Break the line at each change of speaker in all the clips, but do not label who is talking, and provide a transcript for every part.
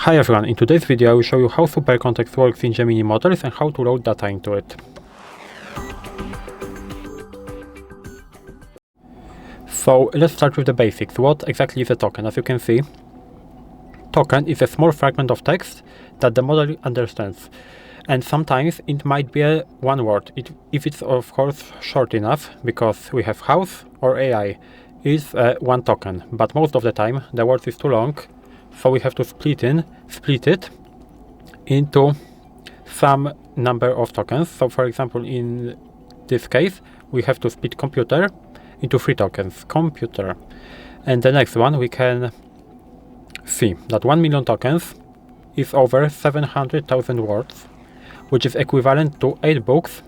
Hi everyone, in today's video I will show you how super context works in Gemini models and how to load data into it. So let's start with the basics. What exactly is a token? As you can see, token is a small fragment of text that the model understands. And sometimes it might be one word, if it's of course short enough, because we have house or AI is one token. But most of the time the word is too long, so we have to split it into some number of tokens. So for example, in this case, we have to split computer into 3 tokens, computer. And the next one, we can see that 1 million tokens is over 700,000 words, which is equivalent to 8 books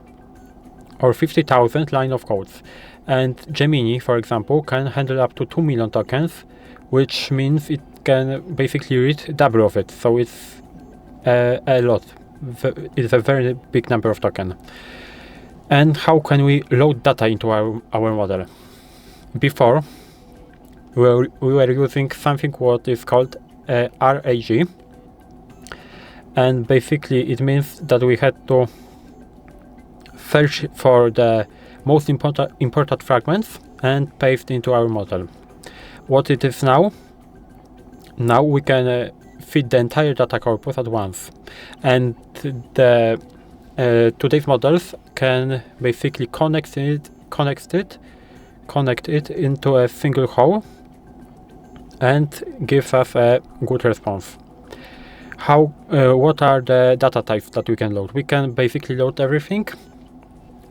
or 50,000 line of codes. And Gemini, for example, can handle up to 2 million tokens, which means it can basically read double of it. So it's a lot. It's a very big number of tokens. And how can we load data into our model? Before, we were using something what is called RAG. And basically it means that we had to search for the most important fragments and paste into our model. What it is now we can feed the entire data corpus at once, and the today's models can basically connect it into a single hole and give us a good response. What are the data types that we can load? We can basically load everything.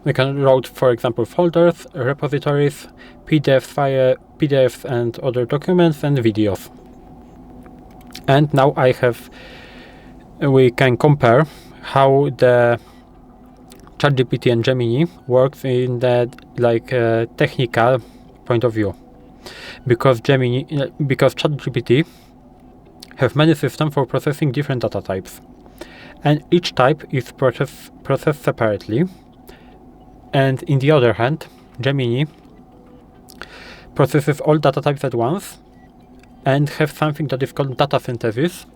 We can load, for example, folders, repositories, PDFs and other documents, and videos. And now we can compare how the ChatGPT and Gemini works in the technical point of view, because ChatGPT have many systems for processing different data types, and each type is processed separately. And in the other hand, Gemini processes all data types at once and have something that is called data synthesis,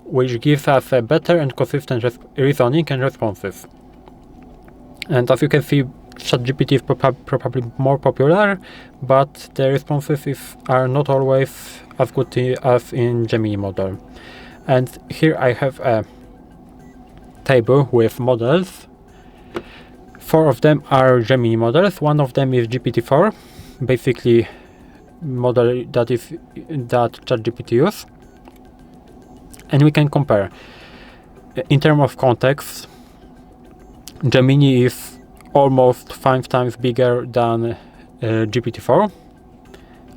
which gives us a better and consistent reasoning and responses. And as you can see, ChatGPT is probably more popular, but the responses are not always as good as in Gemini model. And here I have a table with models. 4 of them are Gemini models. One of them is GPT-4, basically model that ChatGPT uses. And we can compare. In terms of context, Gemini is almost 5 times bigger than GPT-4.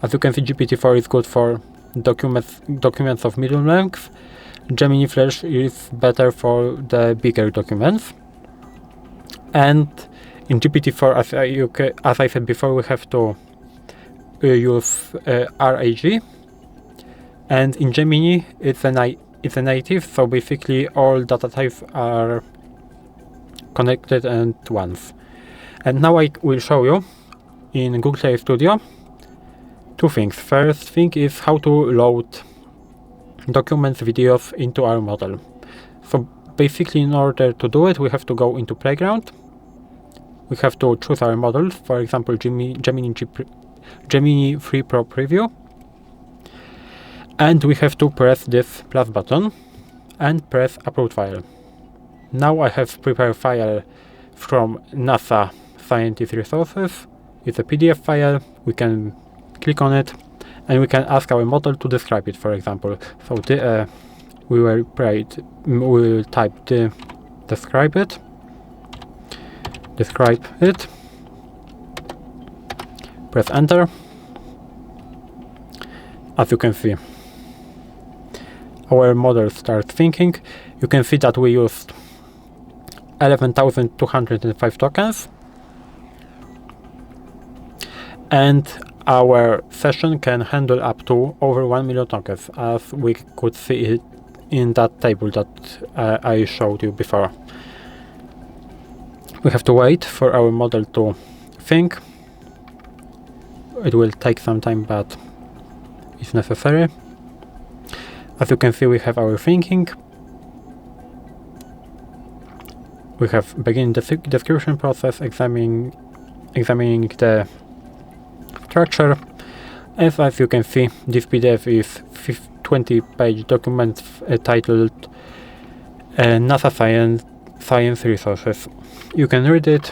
As you can see, GPT-4 is good for documents of medium length. Gemini Flash is better for the bigger documents. And in GPT-4, as I said before, we have to use RAG. And in Gemini, it's a native, so basically all data types are connected at once. And now I will show you in Google Studio 2 things. First thing is how to load documents, videos into our model. So basically, in order to do it, we have to go into Playground. We have to choose our model, for example, Gemini 3 Pro Preview. And we have to press this plus button and press Upload File. Now I have prepared a file from NASA Scientist Resources. It's a PDF file. We can click on it and we can ask our model to describe it, for example. So we will type describe it, press enter. As you can see, our model starts thinking. You can see that we used 11,205 tokens, and our session can handle up to over 1 million tokens, as we could see it in that table that I showed you before. We have to wait for our model to think. It will take some time, but it's necessary. As you can see, we have our thinking. We have begin the description process, examining the structure. As you can see, this PDF is 20-page document titled NASA Science Resources. You can read it,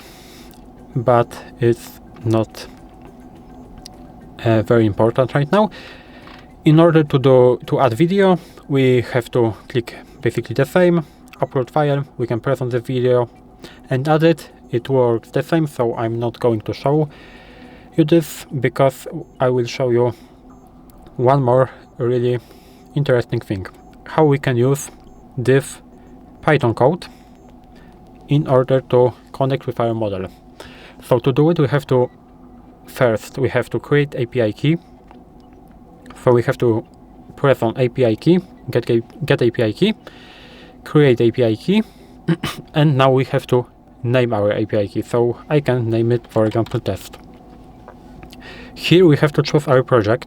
but it's not very important right now. In order to add video, we have to click basically the same, upload file. We can press on the video and add it. It works the same, so I'm not going to show you this because I will show you one more really interesting thing: how we can use this Python code in order to connect with our model. So to do it, we have to create API key. So we have to press on API key, get API key, create API key, and now we have to name our API key. So I can name it, for example, test. Here we have to choose our project.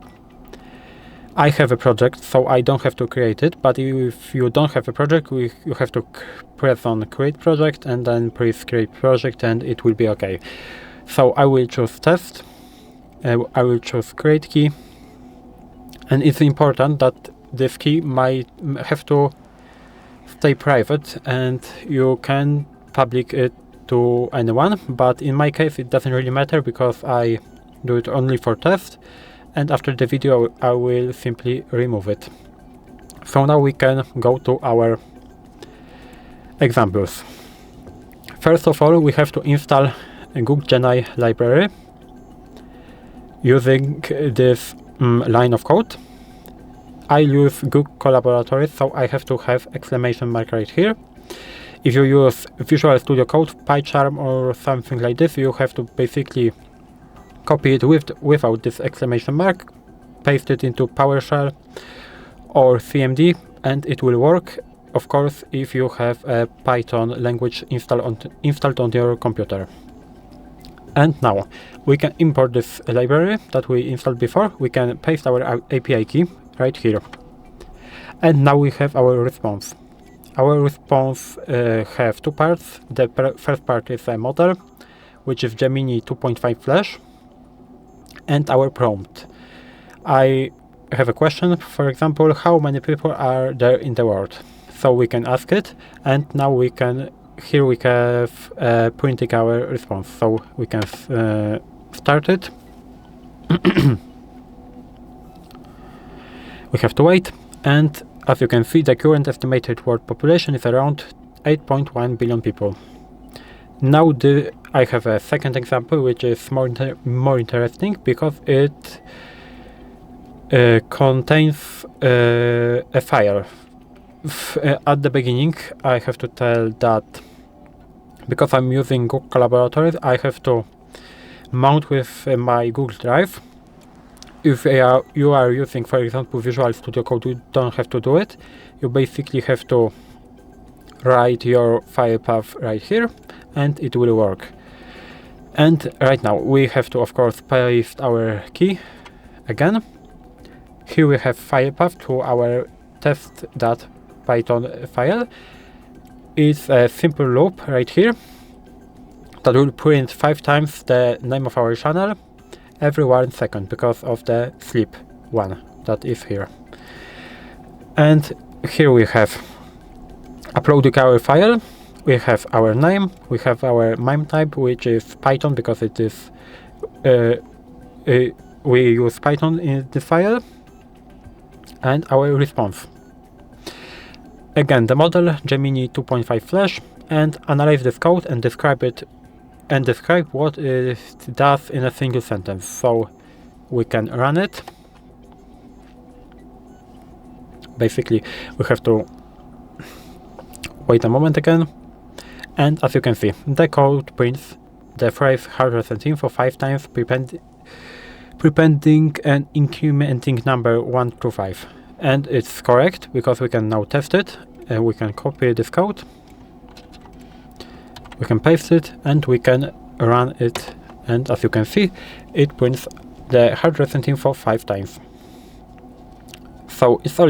I have a project, so I don't have to create it, but if you don't have a project, you have to press on create project and then press create project, and it will be okay. So I will choose test, I will choose create key, and it's important that this key might have to stay private and you can public it to anyone, but in my case it doesn't really matter because I do it only for test, and after the video I will simply remove it. So now we can go to our examples. First of all, we have to install a Google Gemini library using this line of code. I use Google Colab, so I have to have exclamation mark right here. If you use Visual Studio Code, PyCharm or something like this, you have to basically copy it without this exclamation mark, paste it into PowerShell or CMD, and it will work, of course, if you have a Python language installed on your computer. And now we can import this library that we installed before. We can paste our API key right here. And now we have our response. Our response have two parts. The first part is a model, which is Gemini 2.5 Flash, and our prompt. I have a question, for example, how many people are there in the world? So we can ask it, and now we can, here we have printing our response. So we can start it. We have to wait, and as you can see, the current estimated world population is around 8.1 billion people. Now I have a second example, which is more interesting because it contains a file. At the beginning, I have to tell that because I'm using Google Collaborators, I have to mount with my Google Drive. If you are using, for example, Visual Studio Code, you don't have to do it. You basically have to write your file path right here, and it will work. And right now we have to, of course, paste our key again. Here we have file path to our test.python file. It's a simple loop right here that will print 5 times the name of our channel every 1 second because of the sleep one that is here. And here we have uploading our file. We have our name, we have our MIME type, which is Python because it is we use Python in the file, and our response. Again, the model Gemini 2.5 Flash, and analyze this code and describe it, and describe what it does in a single sentence. So we can run it. Basically, we have to wait a moment again. And as you can see, the code prints the phrase HardReset.Info 5 times, prepending and incrementing number 1 to 5. And it's correct because we can now test it. We can copy this code, we can paste it, and we can run it. And as you can see, it prints the HardReset.Info 5 times. So it's all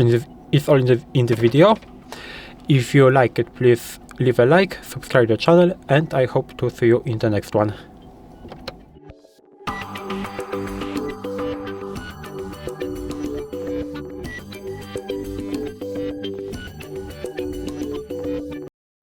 it's all in the video. If you like it, please leave a like, subscribe the channel, and I hope to see you in the next one.